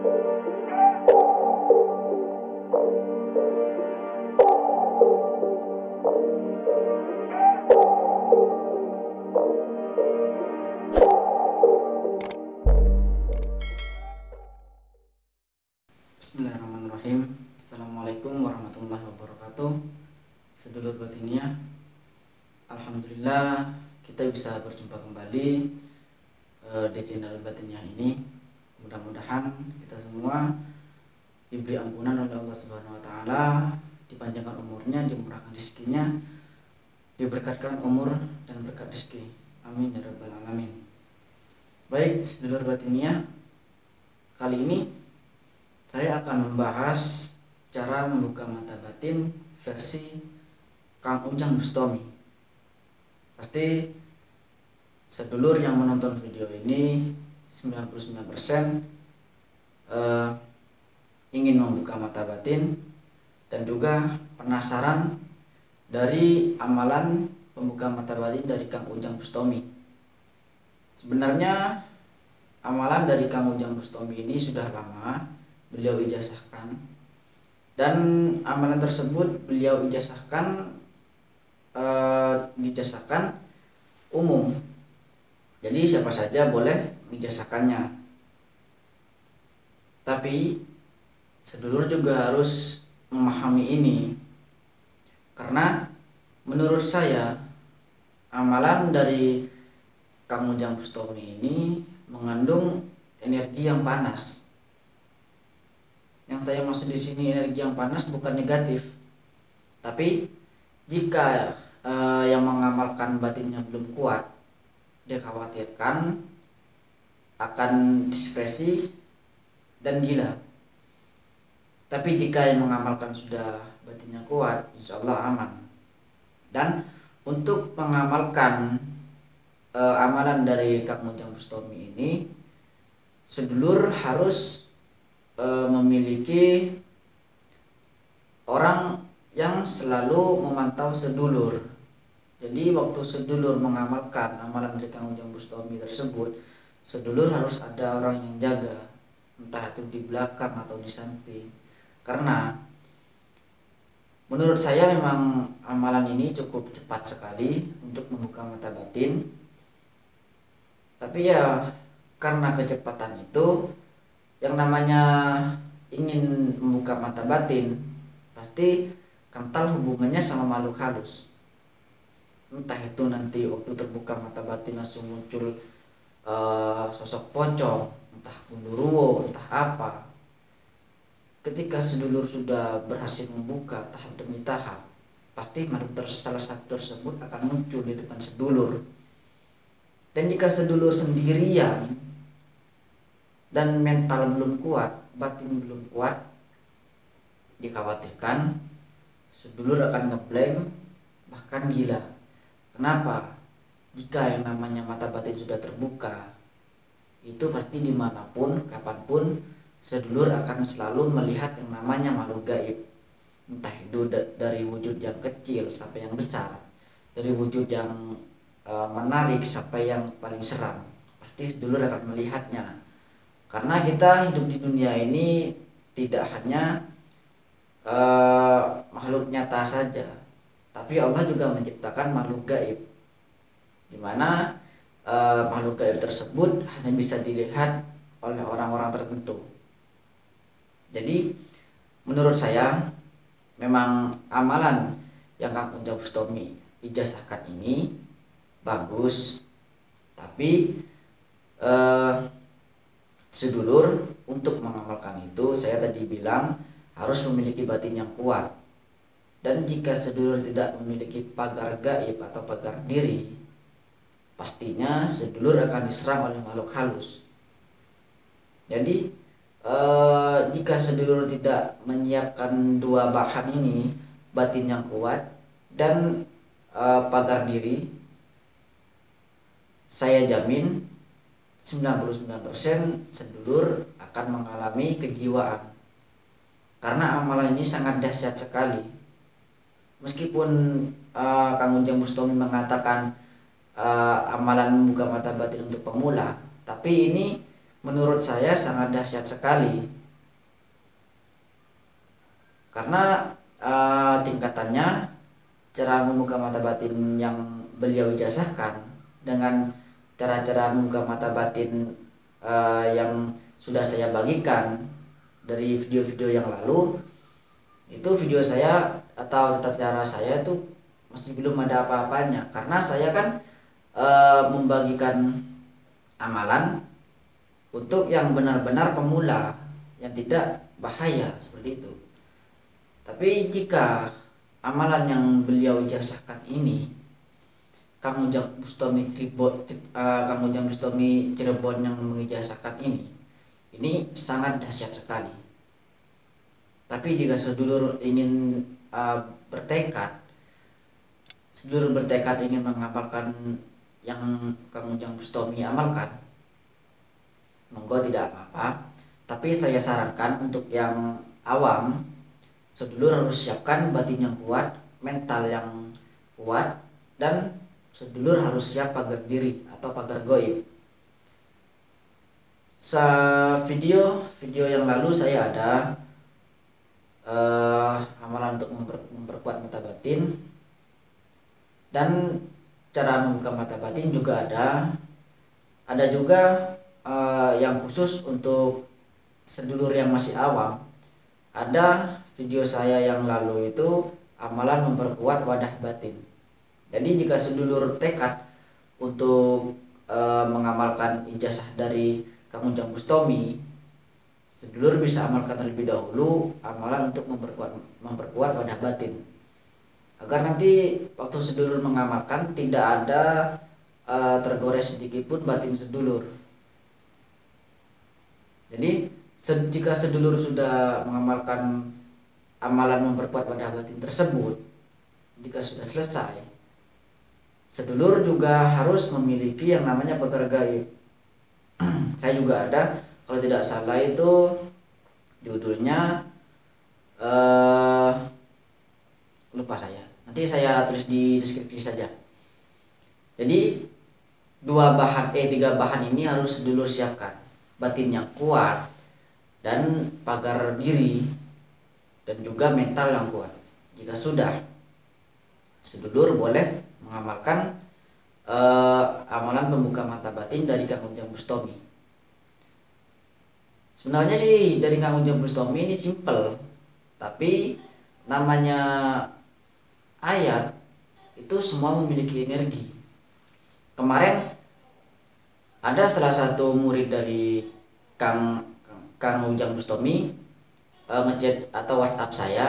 Bismillahirrahmanirrahim. Assalamualaikum warahmatullahi wabarakatuh. Sedulur batinnya, alhamdulillah kita bisa berjumpa kembali di channel batinnya ini. Mudah-mudahan kita semua diberi ampunan oleh Allah Subhanahu wa taala, dipanjangkan umurnya, dimurahkan rezekinya, diberkatkan umur dan berkat rezeki. Amin ya rabbal alamin. Baik, sedulur batinnya, kali ini saya akan membahas cara membuka mata batin versi Kang Ujang Bustami. Pasti sedulur yang menonton video ini 99% ingin membuka mata batin dan juga penasaran dari amalan pembuka mata batin dari Kang Ujang Bustami. Sebenarnya amalan dari Kang Ujang Bustami ini sudah lama beliau ijazahkan, dan amalan tersebut beliau dijazahkan umum. Jadi siapa saja boleh mengijazahkannya. Tapi sedulur juga harus memahami ini, karena menurut saya amalan dari Kang Ujang Bustami ini mengandung energi yang panas. Yang saya maksud di sini energi yang panas bukan negatif, tapi jika yang mengamalkan batinnya belum kuat, dia khawatirkan akan diskresi dan gila. Tapi jika yang mengamalkan sudah batinnya kuat, insya Allah aman. Dan untuk mengamalkan amalan dari Kang Ujang Bustami ini, sedulur harus memiliki orang yang selalu memantau sedulur. Jadi waktu sedulur mengamalkan amalan dari Kang Ujang Bustami tersebut, sedulur harus ada orang yang jaga, entah itu di belakang atau di samping. Karena menurut saya memang amalan ini cukup cepat sekali untuk membuka mata batin. Tapi ya karena kecepatan itu, yang namanya ingin membuka mata batin pasti kental hubungannya sama makhluk halus. Entah itu nanti waktu terbuka mata batin langsung muncul sosok pocong, entah gundurwo, entah apa. Ketika sedulur sudah berhasil membuka tahap demi tahap, pasti makhluk salah satu tersebut akan muncul di depan sedulur. Dan jika sedulur sendirian dan mental belum kuat, batin belum kuat, dikhawatirkan sedulur akan ngeblank, bahkan gila. Kenapa? Jika yang namanya mata batin sudah terbuka, itu pasti dimanapun, kapanpun, sedulur akan selalu melihat yang namanya makhluk gaib. Entah itu dari wujud yang kecil sampai yang besar, dari wujud yang menarik sampai yang paling seram, pasti sedulur akan melihatnya. Karena kita hidup di dunia ini tidak hanya makhluk nyata saja, tapi Allah juga menciptakan makhluk gaib, di mana makhluk gaib tersebut hanya bisa dilihat oleh orang-orang tertentu. Jadi menurut saya memang amalan yang Kang Ujang Bustami ijazahkan ini bagus, tapi sedulur untuk mengamalkan itu, saya tadi bilang harus memiliki batin yang kuat. Dan jika sedulur tidak memiliki pagar gaib atau pagar diri, pastinya sedulur akan diserang oleh makhluk halus. Jadi jika sedulur tidak menyiapkan dua bahan ini, batin yang kuat dan pagar diri, saya jamin 99% sedulur akan mengalami kejiwaan. Karena amalan ini sangat dahsyat sekali. Meskipun Kang Ujang Bustami mengatakan amalan membuka mata batin untuk pemula, tapi ini menurut saya sangat dahsyat sekali, karena tingkatannya, cara membuka mata batin yang beliau ijazahkan dengan cara-cara membuka mata batin yang sudah saya bagikan dari video-video yang lalu. Itu video saya atau tata cara saya itu masih belum ada apa-apanya, karena saya kan membagikan amalan untuk yang benar-benar pemula, yang tidak bahaya seperti itu. Tapi jika amalan yang beliau ijazahkan ini, Kang Ujang Bustami Cirebon yang mengijazahkan ini sangat dahsyat sekali. Tapi jika sedulur ingin bertekad ingin mengamalkan yang Kang Ujang Bustami amalkan, monggo, tidak apa-apa. Tapi saya sarankan untuk yang awam, sedulur harus siapkan batin yang kuat, mental yang kuat, dan sedulur harus siap pagar diri atau pagar goib. Video yang lalu saya ada amalan untuk memperkuat mata batin, dan cara membuka mata batin juga ada juga yang khusus untuk sedulur yang masih awam. Ada video saya yang lalu itu amalan memperkuat wadah batin. Jadi jika sedulur tekad untuk mengamalkan ijazah dari Kang Ujang Bustami, sedulur bisa amalkan terlebih dahulu amalan untuk memperkuat wadah batin, agar nanti waktu sedulur mengamalkan tidak ada tergores sedikit pun batin sedulur. Jadi jika sedulur sudah mengamalkan amalan memperkuat wadah batin tersebut, jika sudah selesai, sedulur juga harus memiliki yang namanya pagar gaib. Saya juga ada, kalau tidak salah itu judulnya lupa saya. Nanti saya tulis di deskripsi saja. Jadi tiga bahan ini harus sedulur siapkan. Batin yang kuat dan pagar diri, dan juga mental yang kuat. Jika sudah, sedulur boleh mengamalkan amalan pembuka mata batin dari Kang Ujang Bustami. Sebenarnya sih dari Kang Ujang Bustami ini simple, tapi namanya ayat itu semua memiliki energi. Kemarin ada salah satu murid dari Kang Ujang Bustami ngechat atau WhatsApp saya.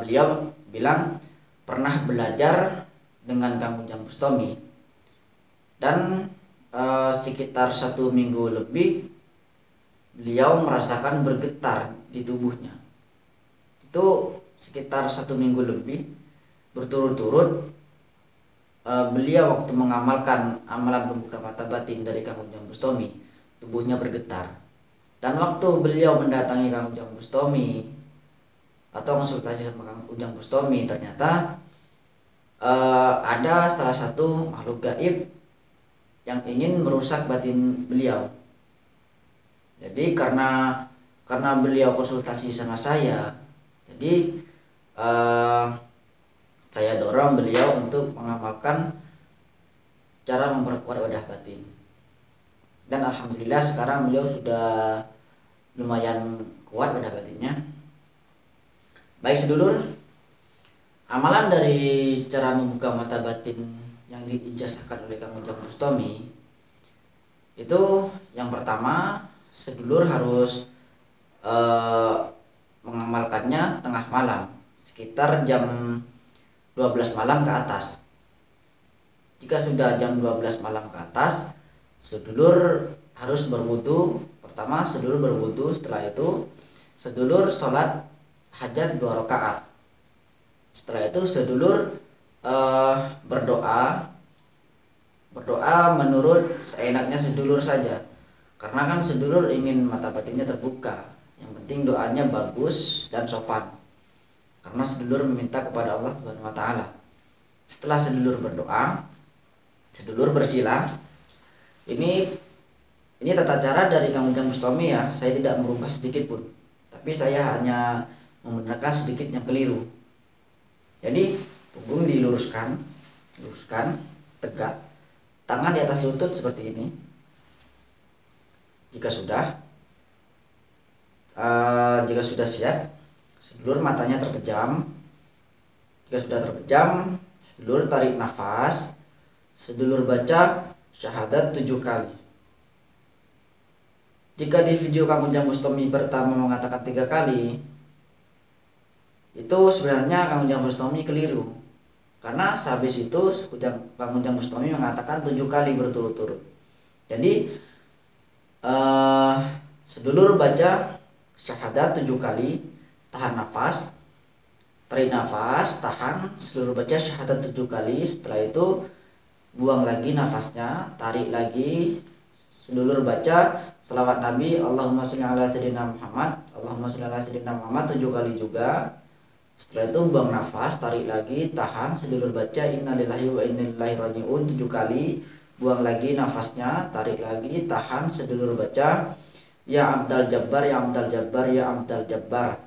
Beliau bilang pernah belajar dengan Kang Ujang Bustami, dan sekitar 1 minggu lebih beliau merasakan bergetar di tubuhnya. Itu sekitar 1 minggu lebih berturut-turut beliau waktu mengamalkan amalan pembuka mata batin dari Kang Ujang Bustami, tubuhnya bergetar. Dan waktu beliau mendatangi Kang Ujang Bustami atau konsultasi sama Kang Ujang Bustami, ternyata ada salah satu makhluk gaib yang ingin merusak batin beliau. Jadi karena beliau konsultasi sama saya, jadi saya dorong beliau untuk mengamalkan cara memperkuat wadah batin. Dan alhamdulillah sekarang beliau sudah lumayan kuat wadah batinnya. Baik sedulur, amalan dari cara membuka mata batin yang diijazahkan oleh Kang Ujang Bustami itu, yang pertama, sedulur harus mengamalkannya tengah malam, sekitar jam 12 malam ke atas. Jika sudah jam 12 malam ke atas, sedulur harus berwudu. Pertama sedulur berwudu, setelah itu sedulur sholat hajat 2 rakaat. Setelah itu sedulur berdoa menurut seenaknya sedulur saja, karena kan sedulur ingin mata batinnya terbuka. Yang penting doanya bagus dan sopan, karena sedulur meminta kepada Allah Subhanahu wa taala. Setelah sedulur berdoa, sedulur bersila. Ini Ini tata cara dari Kang Ujang Bustami ya, saya tidak merubah sedikit pun, tapi saya hanya membenarkan sedikit yang keliru. Jadi punggung diluruskan, tegak, tangan di atas lutut seperti ini. Jika sudah siap, sedulur matanya terpejam. Jika sudah terpejam, sedulur tarik nafas, sedulur baca syahadat 7 kali. Jika di video Kang Ujang Bustami pertama mengatakan 3 kali, itu sebenarnya Kang Ujang Bustami keliru. Karena sehabis itu Kang Ujang Bustami mengatakan 7 kali berturut-turut. Jadi sedulur baca syahadat 7 kali, tahan nafas, tarik nafas, tahan, sedulur baca syahadat 7 kali. Setelah itu buang lagi nafasnya, tarik lagi, sedulur baca selawat Nabi Allahumma sholli ala sayyidina Muhammad, Allahumma sholli ala sayyidina Muhammad 7 kali juga. Setelah itu buang nafas, tarik lagi, tahan, sedulur baca innalillahi wa inna ilaihi raji'un 7 kali. Buang lagi nafasnya, tarik lagi, tahan, sedulur baca ya Abdal Jabbar, ya Abdal Jabbar, ya Abdal Jabbar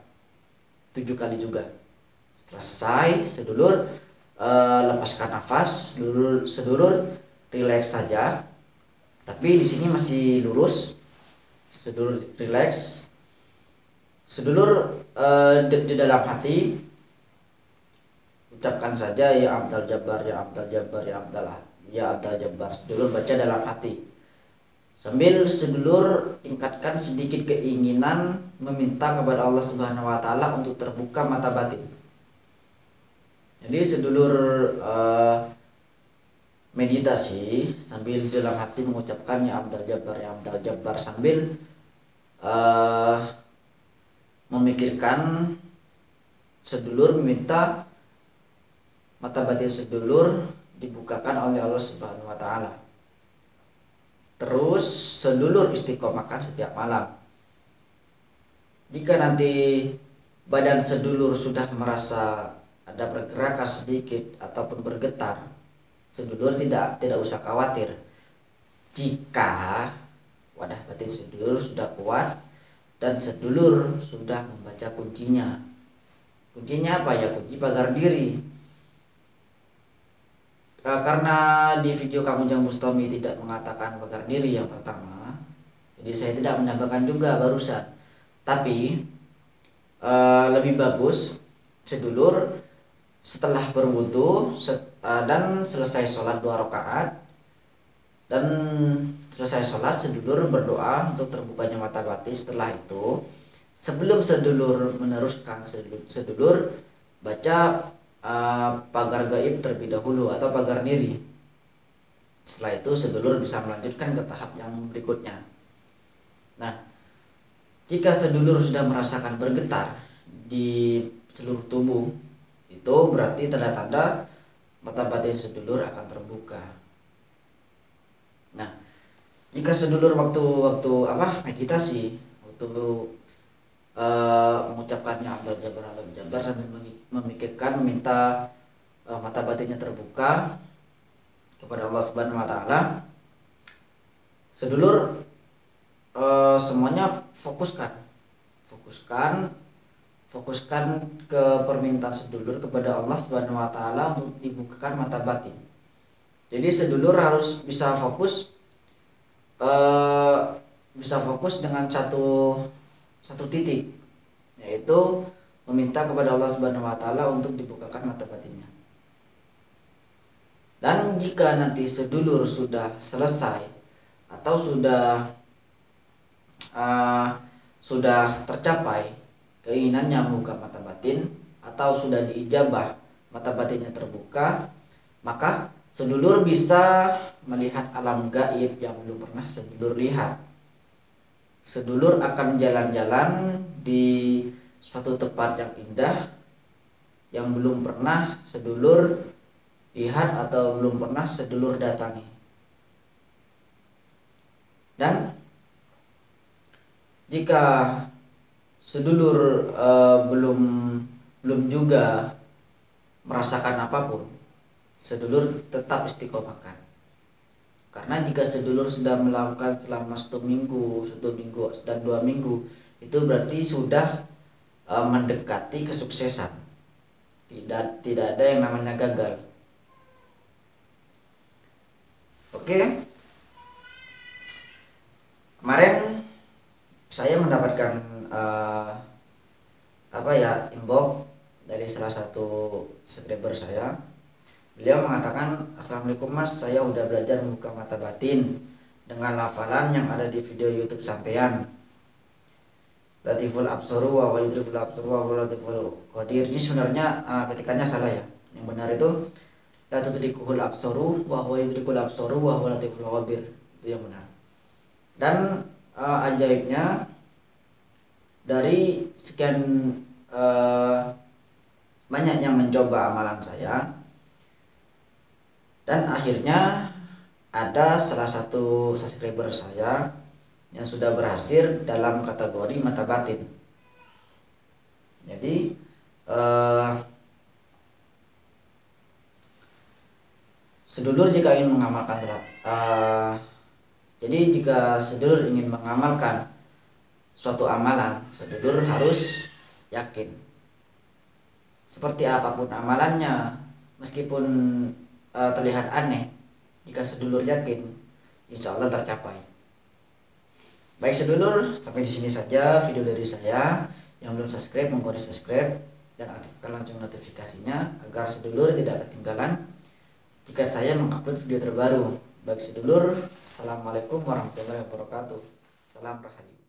7 kali juga. Selesai, sedulur lepaskan nafas, sedulur rileks saja. Tapi di sini masih lurus. Sedulur rileks. Sedulur di dalam hati ucapkan saja ya Abdal Jabbar, ya Abdal Jabbar, ya Abdal Jabbar. Sedulur baca dalam hati. Sambil sedulur tingkatkan sedikit keinginan meminta kepada Allah Subhanahu wa taala untuk terbuka mata batin. Jadi sedulur meditasi sambil dalam hati mengucapkan ya Abdal Jabbar, ya Abdal Jabbar, sambil memikirkan sedulur meminta mata batin sedulur dibukakan oleh Allah Subhanahu wa taala. Terus sedulur istiqomahkan setiap malam. Jika nanti badan sedulur sudah merasa ada pergerakan sedikit ataupun bergetar, sedulur tidak usah khawatir. Jika wadah batin sedulur sudah kuat dan sedulur sudah membaca kuncinya. Kuncinya apa ya? Kunci pagar diri. Karena di video Kang Ujang Bustami tidak mengatakan pagar diri yang pertama, jadi saya tidak menambahkan juga barusan. Tapi lebih bagus sedulur setelah berwudu dan selesai sholat 2 rakaat dan selesai sholat, sedulur berdoa untuk terbukanya mata batin. Setelah itu, sebelum sedulur meneruskan, sedulur baca pagar gaib terlebih dahulu atau pagar diri. Setelah itu sedulur bisa melanjutkan ke tahap yang berikutnya. Nah, jika sedulur sudah merasakan bergetar di seluruh tubuh, itu berarti tanda-tanda mata batin sedulur akan terbuka. Nah, jika sedulur waktu meditasi, waktu mengucapkannya Abdal Jabbar sambil memikirkan meminta mata batinnya terbuka kepada Allah Subhanahu wa taala, sedulur semuanya fokuskan ke permintaan sedulur kepada Allah Subhanahu wa taala untuk dibukakan mata batin. Jadi sedulur harus bisa fokus dengan satu titik, yaitu meminta kepada Allah Subhanahu wa taala untuk dibukakan mata batinnya. Dan jika nanti sedulur sudah selesai atau sudah tercapai keinginannya membuka mata batin atau sudah diijabah mata batinnya terbuka, maka sedulur bisa melihat alam gaib yang belum pernah sedulur lihat. Sedulur akan jalan-jalan di suatu tempat yang indah yang belum pernah sedulur lihat atau belum pernah sedulur datangi. Dan jika sedulur belum juga merasakan apapun, sedulur tetap istiqomahkan. Karena jika sedulur sudah melakukan selama 1 minggu dan 2 minggu, itu berarti sudah mendekati kesuksesan. Tidak ada yang namanya gagal. Oke. Kemarin saya mendapatkan inbox dari salah satu subscriber saya. Beliau mengatakan, "Assalamualaikum Mas, saya udah belajar membuka mata batin dengan hafalan yang ada di video YouTube sampean. Latiful Absaru wa Yudriful Absaru wa Latiful Qadir." Ini sebenarnya ketikannya salah ya. Yang benar itu la tudrikul absaru wa huwa yudrikul absaru wa huwa Latiful Qadir. Itu yang benar. Dan ajaibnya, dari sekian banyak yang mencoba amalan saya, dan akhirnya ada salah satu subscriber saya yang sudah berhasil dalam kategori mata batin. Jadi sedulur jika ingin mengamalkan jika sedulur ingin mengamalkan suatu amalan, sedulur harus yakin. Seperti apapun amalannya, meskipun terlihat aneh, jika sedulur yakin, insya Allah tercapai. Baik sedulur, sampai di sini saja video dari saya. Yang belum subscribe, monggo di subscribe dan aktifkan lonceng notifikasinya agar sedulur tidak ketinggalan jika saya mengupload video terbaru. Baik sedulur, assalamualaikum warahmatullahi wabarakatuh. Salam rahayu.